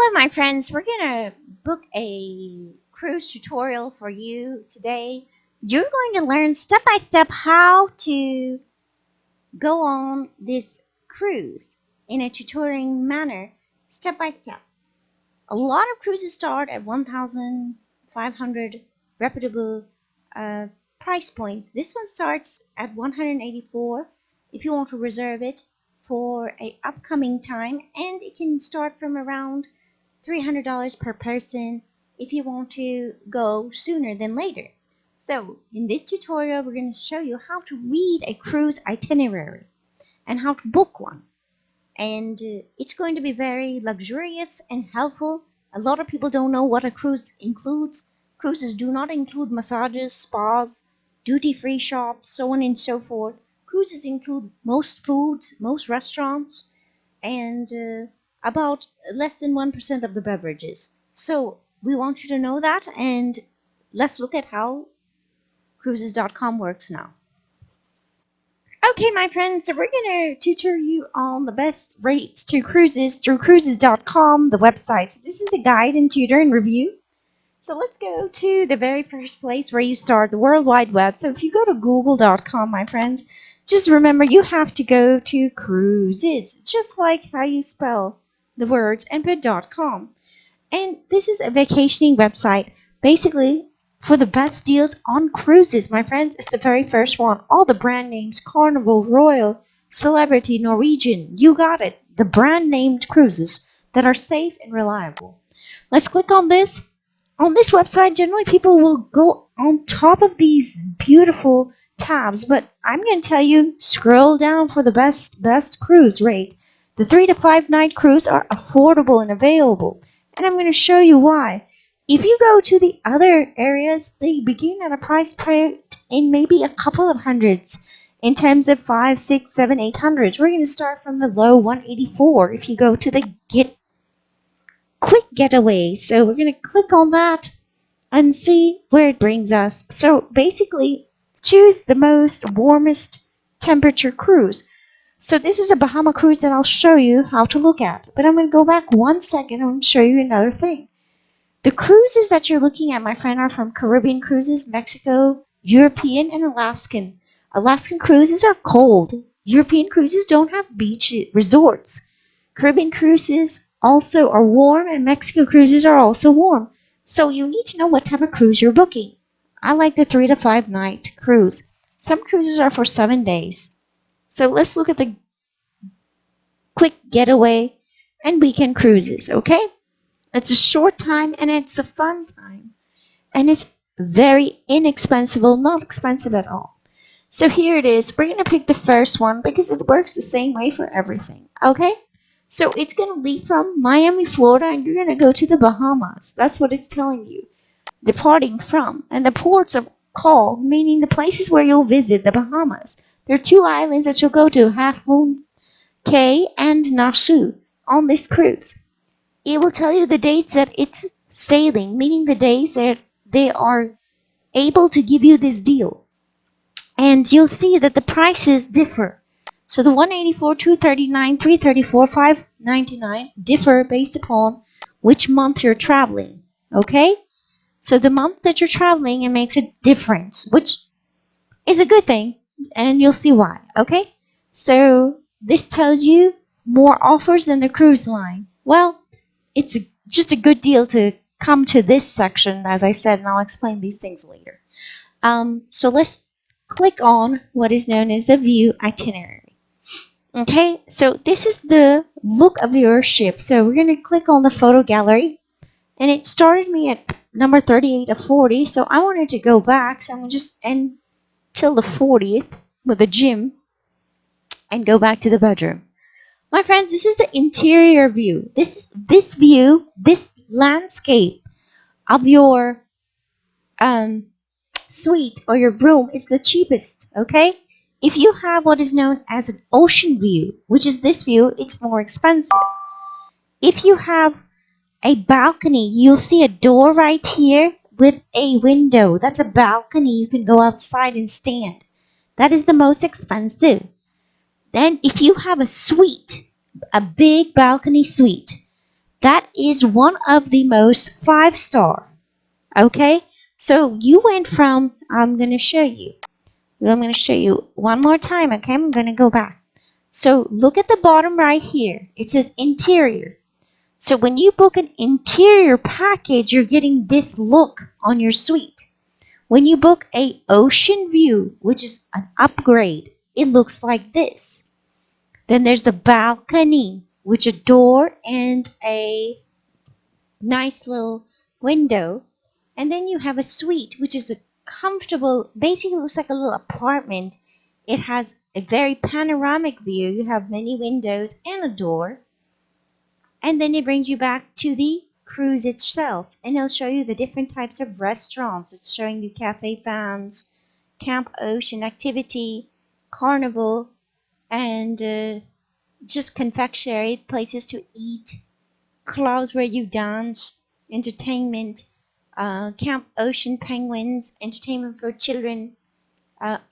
Hello, my friends. We're going to book a cruise tutorial for you today. You're going to learn step by step how to go on this cruise in a tutoring manner, step by step. A lot of cruises start at 1,500 reputable price points. This one starts at 184 if you want to reserve it for a upcoming time, and it can start from around $300 per person if you want to go sooner than later. So in this tutorial, we're going to show you how to read a cruise itinerary and how to book one. And it's going to be very luxurious and helpful. A lot of people don't know what a cruise includes. Cruises do not include massages, spas, duty-free shops, so on and so forth. Cruises include most foods, most restaurants, and about less than 1% of the beverages. So we want you to know that, and let's look at how Cruisescom works now. Okay, my friends, so we're going to tutor you on the best rates to cruises through Cruises.com, the website. So this is a guide and tutor and review. So let's go to the very first place where you start, the World Wide Web. So if you go to Google.com, my friends, just remember you have to go to cruises, just like how you spell the words, and put .com. And this is a vacationing website, basically for the best deals on cruises, my friends. It's the very first one. All the brand names: Carnival, Royal, Celebrity, Norwegian. You got it. The brand named cruises that are safe and reliable. Let's click on this. On this website, generally people will go on top of these beautiful tabs, but I'm going to tell you, scroll down for the best cruise rate. The 3 to 5 night cruise are affordable and available, and I'm going to show you why. If you go to the other areas, they begin at a price point in maybe a couple of hundreds. In terms of 5, 6, 7, 800s, we're going to start from the low 184 if you go to the quick getaway. So we're going to click on that and see where it brings us. So basically, choose the most warmest temperature cruise. So this is a Bahama cruise that I'll show you how to look at. But I'm going to go back 1 second and show you another thing. The cruises that you're looking at, my friend, are from Caribbean Cruises, Mexico, European, and Alaskan. Alaskan cruises are cold. European cruises don't have beach resorts. Caribbean cruises also are warm, and Mexico cruises are also warm. So you need to know what type of cruise you're booking. I like the 3 to 5 night cruise. Some cruises are for 7 days. So let's look at the quick getaway and weekend cruises, okay? It's a short time and it's a fun time. And it's very inexpensive, not expensive at all. So here it is. We're going to pick the first one because it works the same way for everything, okay? So it's going to leave from Miami, Florida, and you're going to go to the Bahamas. That's what it's telling you. Departing from. And the ports are called, meaning the places where you'll visit, the Bahamas. There are 2 islands that you'll go to, Half Moon Cay and Nassau, on this cruise. It will tell you the dates that it's sailing, meaning the days that they are able to give you this deal. And you'll see that the prices differ. So the 184, 239, 334, 599 differ based upon which month you're traveling. Okay? So the month that you're traveling, it makes a difference, which is a good thing, and you'll see why. Okay? So this tells you more offers than the cruise line. Well, it's just a good deal to come to this section, as I said, and I'll explain these things later. So let's click on what is known as the view itinerary. Okay, so this is the look of your ship. So we're going to click on the photo gallery, and it started me at number 38 of 40. So I wanted to go back, so I'm going to just end till the 40th with the gym and go back to the bedroom. My friends, this is the interior view. This view, this landscape of your suite or your room is the cheapest, okay? If you have what is known as an ocean view, which is this view, it's more expensive. If you have a balcony, you'll see a door right here with a window. That's a balcony. You can go outside and stand. That is the most expensive. Then if you have a suite, a big balcony suite, that is one of the most 5-star. Okay, so you went from, I'm going to show you. I'm going to show you one more time. Okay, I'm going to go back. So look at the bottom right here. It says interior. So when you book an interior package, you're getting this look on your suite. When you book a ocean view, which is an upgrade, it looks like this. Then there's the balcony, which a door and a nice little window. And then you have a suite, which is a comfortable, basically looks like a little apartment. It has a very panoramic view. You have many windows and a door. And then it brings you back to the cruise itself. And it'll show you the different types of restaurants. It's showing you cafe fans, camp ocean activity, carnival, and just confectionery, places to eat, clubs where you dance, entertainment, Camp Ocean Penguins, entertainment for children,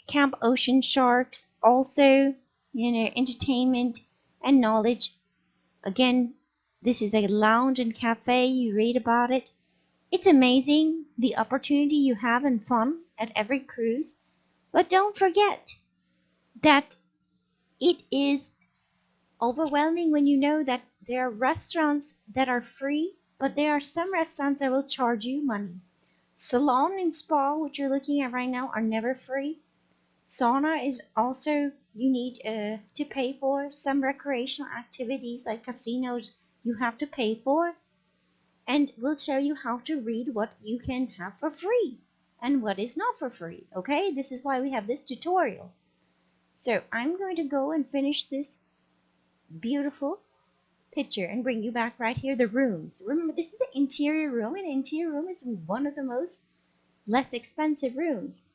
Camp Ocean Sharks, also, entertainment and knowledge. Again, this is a lounge and cafe. You read about it. It's amazing the opportunity you have and fun at every cruise. But don't forget that it is overwhelming when you know that there are restaurants that are free, but there are some restaurants that will charge you money. Salon and spa, which you're looking at right now, are never free. Sauna is also you need to pay for. Some recreational activities like casinos you have to pay for. And we'll show you how to read what you can have for free and what is not for free. Okay, this is why we have this tutorial. So I'm going to go and finish this beautiful picture and bring you back right here, the rooms. Remember, this is the interior room, and the interior room is one of the most less expensive rooms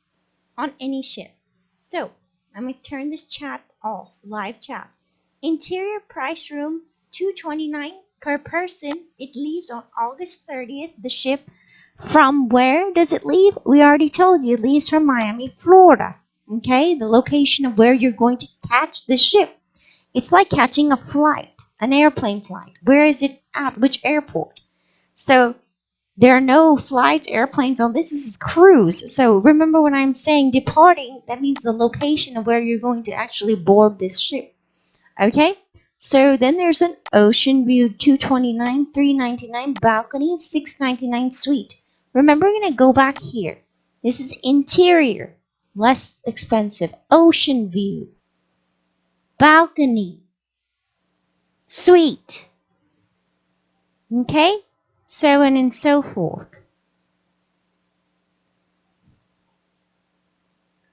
on any ship. So I'm going to turn this chat off, live chat. Interior price room $229 per person. It leaves on August 30th. The ship, from where does it leave? We already told you it leaves from Miami, Florida. Okay, the location of where you're going to catch the ship. It's like catching a flight, an airplane flight. Where is it at? Which airport? So there are no flights, airplanes on this. This is cruise. So remember when I'm saying departing, that means the location of where you're going to actually board this ship. Okay? So then there's an ocean view $229, $399 balcony, $699 suite. Remember, we're going to go back here. This is interior, less expensive. Ocean view, balcony, suite. Okay? So on and so forth.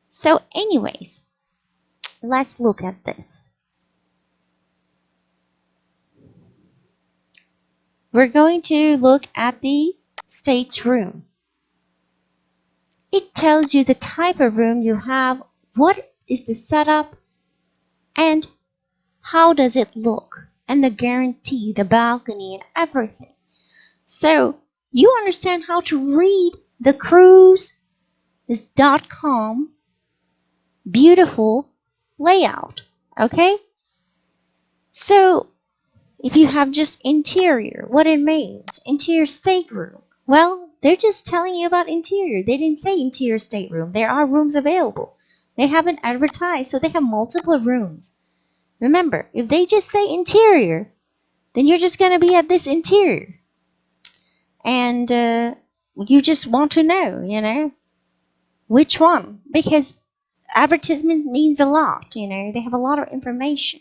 So anyways, let's look at this. We're going to look at the stateroom. It tells you the type of room you have, what is the setup, and how does it look, and the guarantee, the balcony, and everything. So you understand how to read the Cruisescom beautiful layout, okay? So if you have just interior, what it means, interior stateroom, well, they're just telling you about interior. They didn't say interior stateroom. There are rooms available. They haven't advertised, so they have multiple rooms. Remember, if they just say interior, then you're just going to be at this interior. And you just want to know, which one. Because advertisement means a lot, They have a lot of information.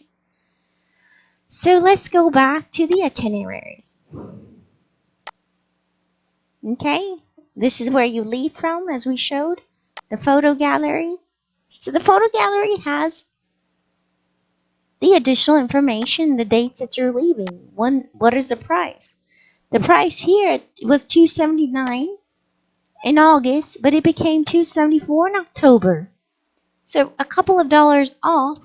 So let's go back to the itinerary. Okay, this is where you leave from, as we showed, the photo gallery. So the photo gallery has the additional information, the dates that you're leaving. What is the price? The price here was $279 in August, but it became $274 in October. So a couple of dollars off.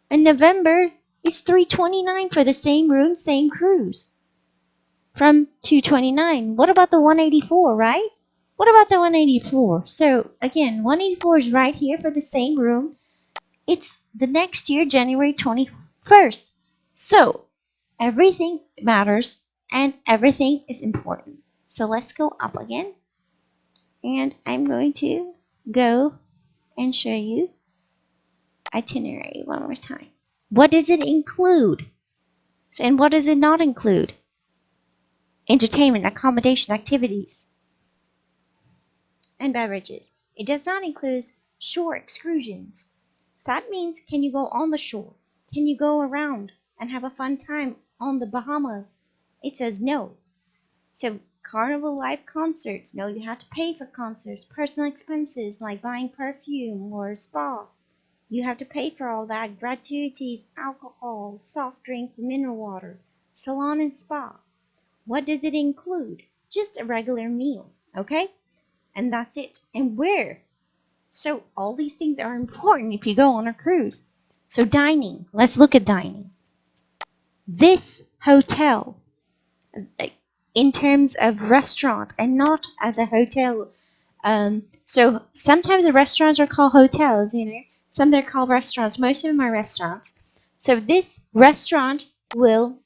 In November, it's $329 for the same room, same cruise. From $229. What about the $184, right? What about the $184? So again, $184 is right here for the same room. It's the next year, January 21st. So everything matters and everything is important. So let's go up again, and I'm going to go and show you itinerary one more time. What does it include? And what does it not include? Entertainment, accommodation, activities, and beverages. It does not include shore excursions. So that means, can you go on the shore? Can you go around and have a fun time on the Bahamas? It says no. So Carnival live concerts, no, you have to pay for concerts. Personal expenses like buying perfume or spa, you have to pay for all that. Gratuities, alcohol, soft drinks, mineral water, salon and spa. What does it include? Just a regular meal, okay? And that's it. And where? So all these things are important if you go on a cruise. So dining, let's look at dining. This hotel, in terms of restaurant and not as a hotel. So sometimes the restaurants are called hotels, Some they're called restaurants. Most of them are restaurants. So this restaurant will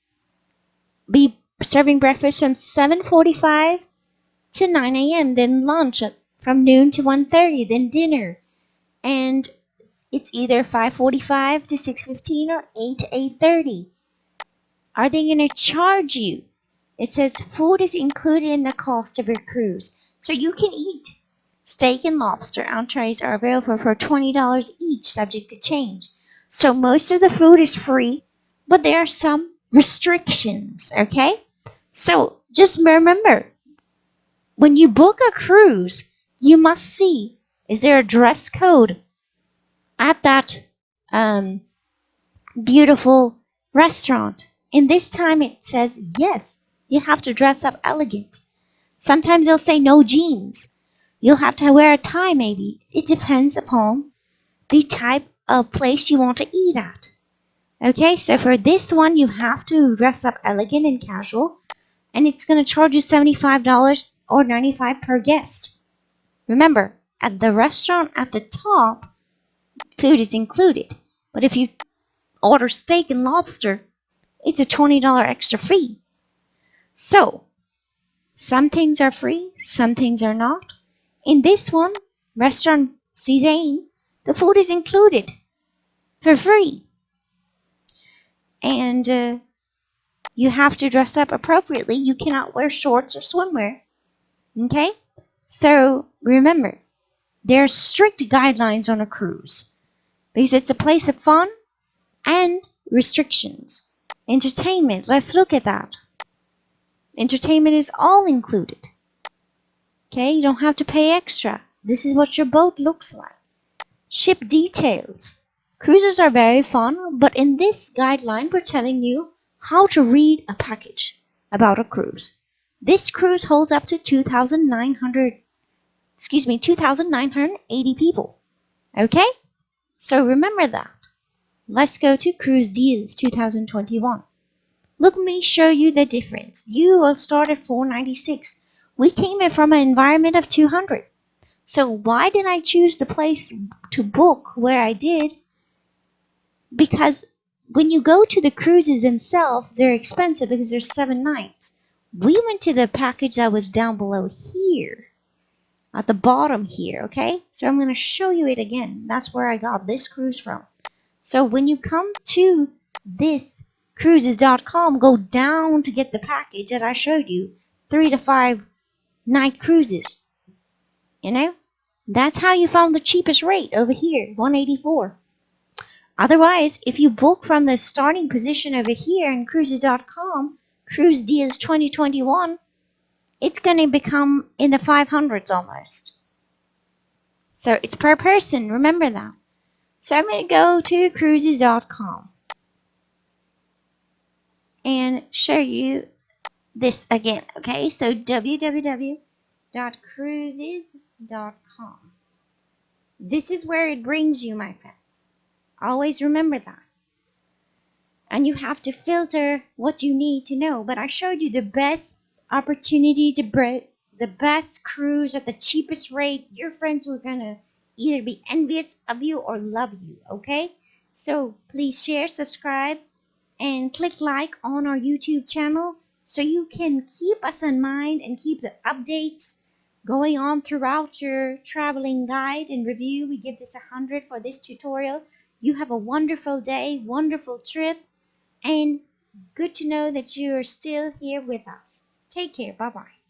be serving breakfast from 7:45 to 9 a.m., then lunch from noon to 1:30, then dinner. And it's either 5:45 to 6:15 or 8 to 8:30. Are they going to charge you? It says food is included in the cost of your cruise, so you can eat. Steak and lobster entrees are available for $20 each, subject to change. So most of the food is free, but there are some restrictions, okay? So just remember, when you book a cruise, you must see, is there a dress code at that beautiful restaurant? In this time it says yes, you have to dress up elegant. Sometimes they'll say no jeans. You'll have to wear a tie maybe. It depends upon the type of place you want to eat at. Okay, so for this one you have to dress up elegant and casual, and it's going to charge you $75 or $95 per guest. Remember, at the restaurant at the top, food is included. But if you order steak and lobster, it's a $20 extra fee. So, some things are free, some things are not. In this one, Restaurant Cezanne, the food is included for free. And you have to dress up appropriately. You cannot wear shorts or swimwear. Okay? So, remember, there are strict guidelines on a cruise because it's a place of fun and restrictions. Entertainment, let's look at that. Entertainment is all included. Okay, you don't have to pay extra. This is what your boat looks like. Ship details. Cruises are very fun, but in this guideline, we're telling you how to read a package about a cruise. This cruise holds up to 2,980 people. Okay? So remember that. Let's go to Cruise Deals 2021. Let me show you the difference. You will start at $496. We came in from an environment of 200. So why did I choose the place to book where I did? Because when you go to the cruises themselves, they're expensive because there's 7 nights. We went to the package that was down below here, at the bottom here, okay? So I'm going to show you it again. That's where I got this cruise from. So when you come to this Cruises.com, go down to get the package that I showed you, 3 to 5 night cruises. That's how you found the cheapest rate over here, $184. Otherwise, if you book from the starting position over here in Cruises.com, Cruise Deals 2021, it's going to become in the 500s almost. So it's per person, remember that. So I'm going to go to Cruises.com and show you this again, okay? So www.cruises.com. This is where it brings you, my friends. Always remember that. And you have to filter what you need to know. But I showed you the best opportunity to break the best cruise at the cheapest rate. Your friends were going to either be envious of you or love you, okay? So please share, subscribe, and click like on our YouTube channel so you can keep us in mind and keep the updates going on throughout your traveling guide and review. We give this 100 for this tutorial. You have a wonderful day, wonderful trip, and good to know that you are still here with us. Take care. Bye bye.